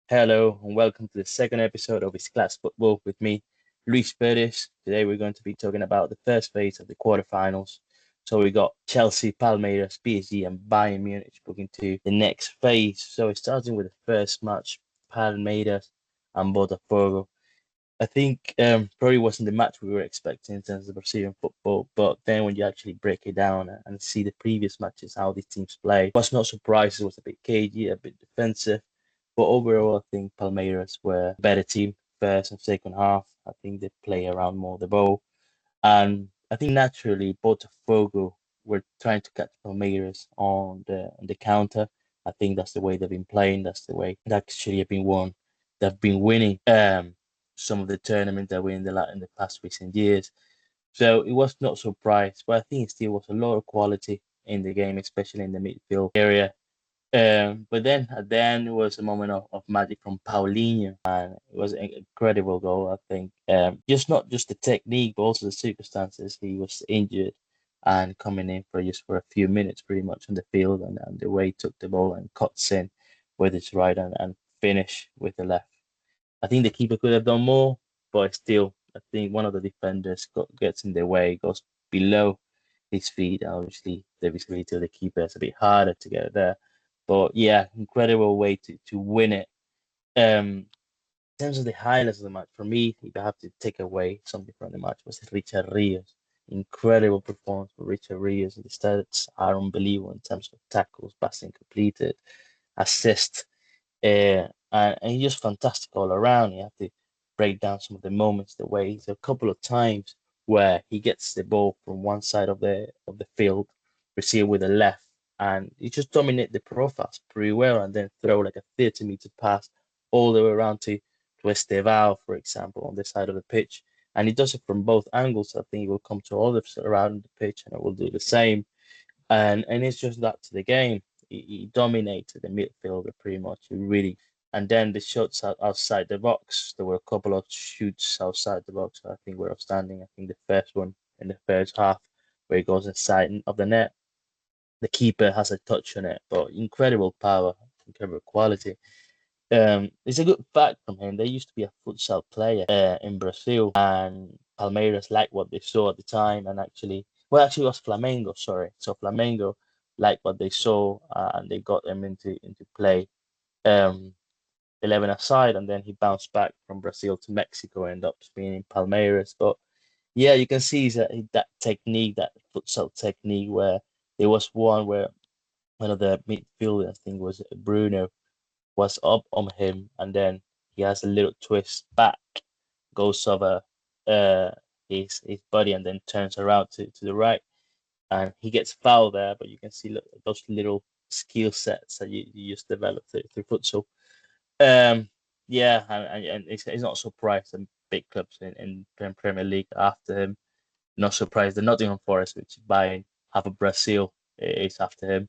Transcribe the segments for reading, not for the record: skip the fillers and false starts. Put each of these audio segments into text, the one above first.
Hello and welcome to the second episode of His Class Football with me, Luis Perez. Today we're going to be talking about the first phase of the quarterfinals. So we got Chelsea, Palmeiras, PSG, and Bayern Munich looking to the next phase. So we're starting with the first match, Palmeiras and Botafogo. I think probably wasn't the match we were expecting in terms of Brazilian football, but then when you actually break it down and see the previous matches, how these teams play, I was not surprised. It was a bit cagey, a bit defensive, but overall, I think Palmeiras were a better team first and second half. I think they play around more the ball, and I think naturally Botafogo were trying to catch Palmeiras on the counter. I think that's the way they've been playing. That's the way they actually have been won. They've been winning some of the tournaments that were in the past recent years. So it was not surprised, but I think it still was a lot of quality in the game, especially in the midfield area. But then at the end, it was a moment of magic from Paulinho, and it was an incredible goal, I think. Just not just the technique, but also the circumstances. He was injured and coming in for just for a few minutes, pretty much on the field, and the way he took the ball and cuts in with his right and finish with the left. I think the keeper could have done more, but still, I think one of the defenders gets in the way, goes below his feet. Obviously, the visibility of the keeper is a bit harder to get there. But yeah, incredible way to win it. In terms of the highlights of the match, for me, if I have to take away something from the match, was Richard Rios. Incredible performance for Richard Rios. The stats are unbelievable in terms of tackles, passing completed, assists. And he's just fantastic all around. You have to break down some of the moments, the ways. A couple of times where he gets the ball from one side of the field, receive with the left, and he just dominate the profiles pretty well, and then throw like a 30-meter pass all the way around to Estevao, for example, on the side of the pitch. And he does it from both angles. I think he will come to others around the pitch and it will do the same. And it's just that to the game. He dominated the midfielder pretty much. He really, and then the shots outside the box. There were a couple of shoots outside the box. I think were outstanding. I think the first one in the first half, where he goes inside of the net. The keeper has a touch on it, but incredible power, incredible quality. It's a good fact from him. There used to be a futsal player in Brazil, and Palmeiras liked what they saw at the time, and actually, it was Flamengo. Sorry, so Flamengo liked what they saw, and they got him into play. Um, 11 aside, and then he bounced back from Brazil to Mexico, and ended up being in Palmeiras. But yeah, you can see that technique, that futsal technique, where there was one where one of the midfielders, I think was Bruno, was up on him, and then he has a little twist back, goes over uh, his body, and then turns around to the right, and he gets fouled there. But you can see those little skill sets that you just develop through futsal. Um, yeah, and it's not surprised that big clubs in Premier League after him. Not surprised that Nottingham Forest, which is buying half of Brazil, is after him.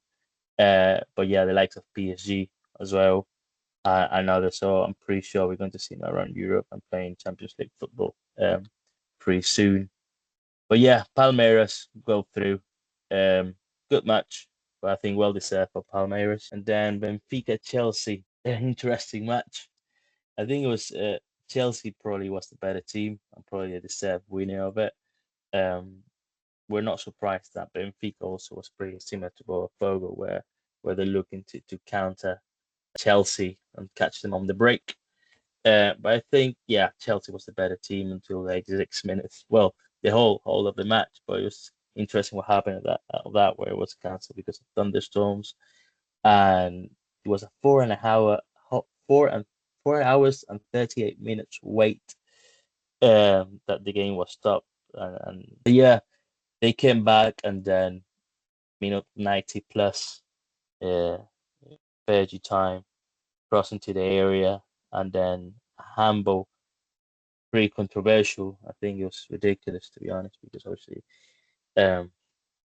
But yeah, the likes of PSG as well and others. So I'm pretty sure we're going to see him around Europe and playing Champions League football pretty soon. But yeah, Palmeiras go through. Good match, but I think well deserved for Palmeiras. And then Benfica Chelsea, an interesting match. I think it was Chelsea probably was the better team and probably the deserved winner of it. Um, we're not surprised that Benfica also was pretty similar to Botafogo, where they're looking to counter Chelsea and catch them on the break. But I think, yeah, Chelsea was the better team until the 86 minutes. Well, the whole of the match, but it was interesting what happened at that where it was cancelled because of thunderstorms, and it was a 4 hours and 38 minutes wait that the game was stopped, and yeah, they came back, and then minute 90 plus uh, Fergie time cross into the area, and then handball, pretty controversial. I think it was ridiculous to be honest, because obviously um,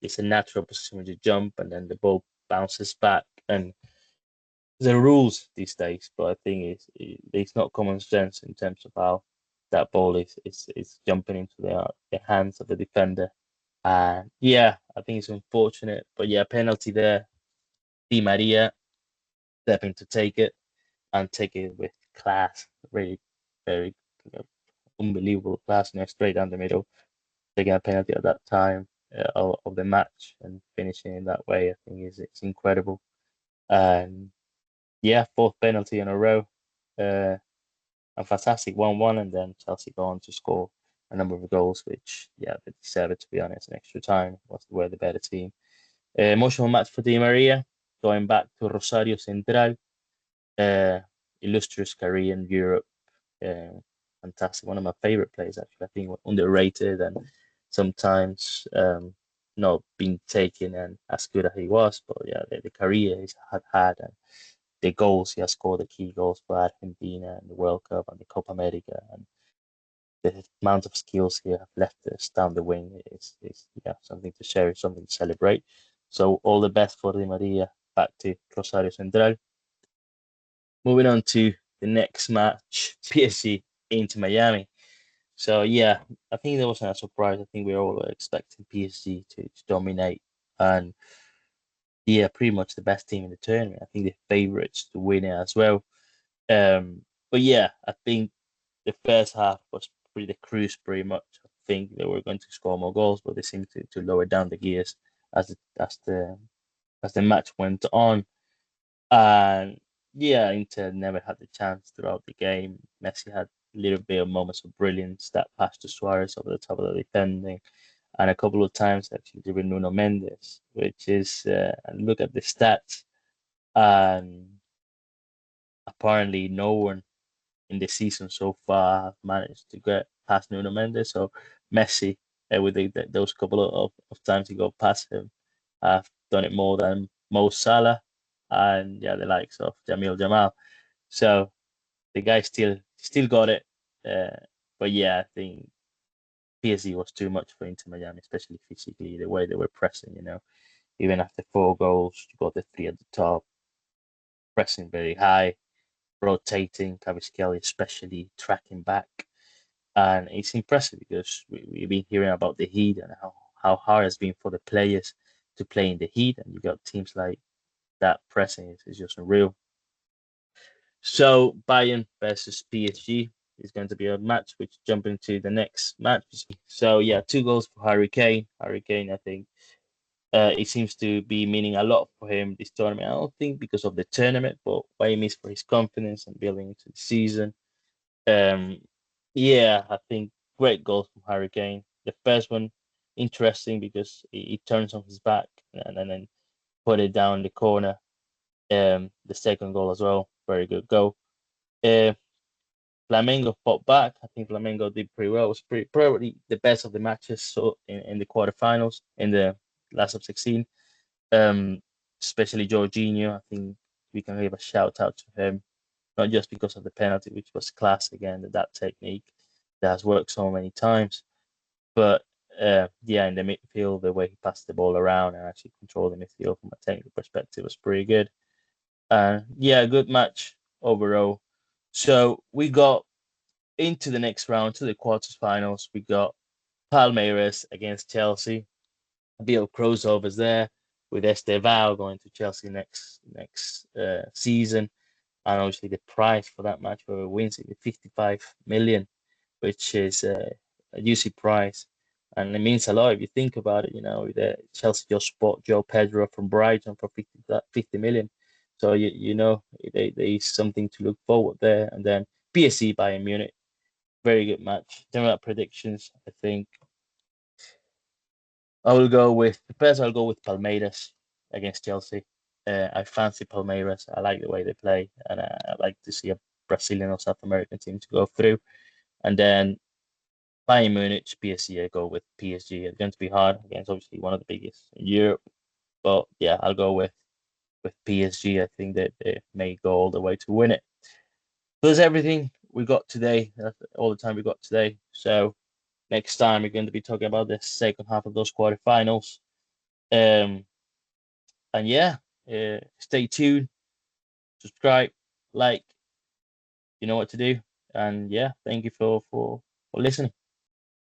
it's a natural position when you jump, and then the ball bounces back, and the rules these days. But I think it's not common sense in terms of how that ball is jumping into the hands of the defender. And yeah, I think it's unfortunate, but yeah, penalty there. Di Maria stepping to take it. and take it with class. Very, very unbelievable class. Straight down the middle, taking a penalty at that time of the match and finishing in that way. I think is it's incredible. And yeah, fourth penalty in a row. A fantastic 1-1, and then Chelsea go on to score a number of goals, which, yeah, they deserve it, to be honest. In extra time, were the better team. Emotional match for Di Maria, going back to Rosario Central. Uh, illustrious career in Europe. Uh, Fantastic. One of my favorite players, actually. I think underrated and sometimes not being taken and as good as he was. But yeah, the career he's had and the goals he has scored, the key goals for Argentina and the World Cup and the Copa America, and the amount of skills he have left us down the wing is yeah, something to cherish, something to celebrate. So all the best for Di Maria back to Rosario Central. Moving on to the next match, PSG into Miami. So yeah, I think there wasn't a surprise. I think we all were expecting PSG to dominate, and yeah, pretty much the best team in the tournament. I think the favourites to win it as well. But yeah, I think the first half was pretty the cruise pretty much. I think they were going to score more goals, but they seemed to lower down the gears as the match went on. And yeah, Inter never had the chance throughout the game. Messi had a little bit of moments of brilliance, that pass to Suarez over the top of the defending, and a couple of times actually driven Nuno Mendes, which is and look at the stats, and apparently no one in the season so far have managed to get past Nuno Mendes. So Messi, with those couple of times he got past him, have done it more than Mo Salah and yeah, the likes of Jamil Jamal. So the guy still got it. Uh, but yeah, I think PSG was too much for Inter Miami, especially physically, the way they were pressing. Even after 4 goals, you got the three at the top, pressing very high, rotating. Kvaratskhelia especially tracking back. And it's impressive because we've been hearing about the heat and how hard it's been for the players to play in the heat. And you got teams like that pressing is just unreal. So Bayern versus PSG is going to be a match which jump into the next match. So yeah, 2 goals for Harry Kane. Harry Kane, I think it seems to be meaning a lot for him this tournament. I don't think because of the tournament, but what he means for his confidence and building into the season. Um, yeah, I think great goal from Harry Kane. The first one, interesting because he turns on his back and then put it down the corner. The second goal as well, very good goal. Uh, Flamengo fought back. I think Flamengo did pretty well. It was probably the best of the matches. So in the quarterfinals, in the last of 16, um, especially Jorginho, I think we can give a shout out to him, not just because of the penalty, which was class again, that technique that has worked so many times, but yeah, in the midfield, the way he passed the ball around and actually controlled the midfield from a technical perspective was pretty good. Yeah, good match overall. So we got into the next round, to the quarterfinals. We got Palmeiras against Chelsea. A bit of crossovers there with Estevao going to Chelsea next season, and obviously the price for that match, whoever wins it, 55 million, which is a juicy price. And it means a lot if you think about it. The Chelsea just bought Joe Pedro from Brighton for 50 million. So there is something to look forward there. And then PSG Bayern Munich, very good match. General predictions, I think I'll go with Palmeiras against Chelsea. I fancy Palmeiras. I like the way they play, and I like to see a Brazilian or South American team to go through. And then Bayern Munich, PSG, I go with PSG. It's going to be hard against obviously one of the biggest in Europe, but yeah, I'll go with PSG. I think that they may go all the way to win it. So that's everything we got today. That's all the time we got today. So next time we're going to be talking about the second half of those quarterfinals. Um, and yeah, stay tuned, subscribe, like, you know what to do, and yeah, thank you for listening.